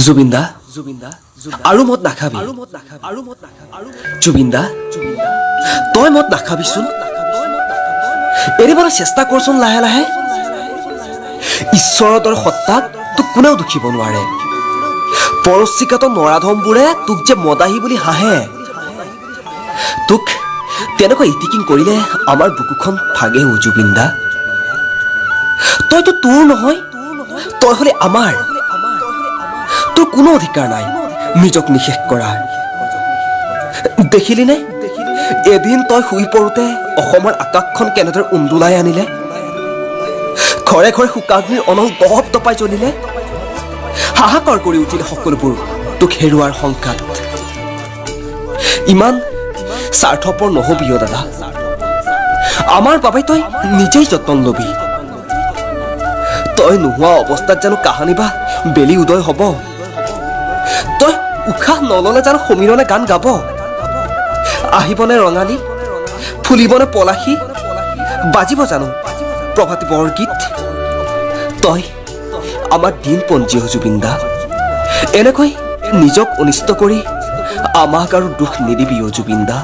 জুবিনদা আৰু মদ নাখাবি জুবিনদা তই মদ নাখাবিচোন এৰিবলৈ চেষ্টা কৰচোন লাহে লাহে ঈশ্বৰৰ দৰে সত্তাক তোক কোনেও দুখিব নোৱাৰে পৰশ্চিকাত নৰাধমবোৰে তোক যে মদাহী বুলি হাঁহে তোক তেনেকৈ ইটিকিং কৰিলে আমাৰ বুকুখন ভাগে জুবিনদা তইতো তোৰ নহয় তই হলে আমাৰ তোৰ কোনো অধিকাৰ নাই নিজক নিশেষ কৰাৰ দেখিলিনে এদিন তই শুই পৰোঁতে অসমৰ আকাশখন কেনেদৰে উন্দুলাই আনিলে ঘৰে ঘৰে শুকাগ্নিৰ অনল দপ দপাই জ্বলিলে হাহাকাৰ কৰি উঠিলে সকলোবোৰ তোক হেৰুৱাৰ শংকাত ইমান স্বাৰ্থপৰ নহবি দাদা আমাৰ বাবে তই নিজেই যত্ন লবি তই নোহোৱা অৱস্থাত জানো কাহানি বা বেলি উদয় হ'ব তই উশাহ নললে জানো সমীৰণে গান গাব আহিবনে ৰঙালী ফুলিবনে পলাশী বাজিব জানো প্ৰভাতী বৰগীত তই আমাৰ দিন পঞ্জী জুবিনদা এনেকৈ নিজক অনিষ্ট কৰি আমাক আৰু দুখ নিদিবি জুবিনদা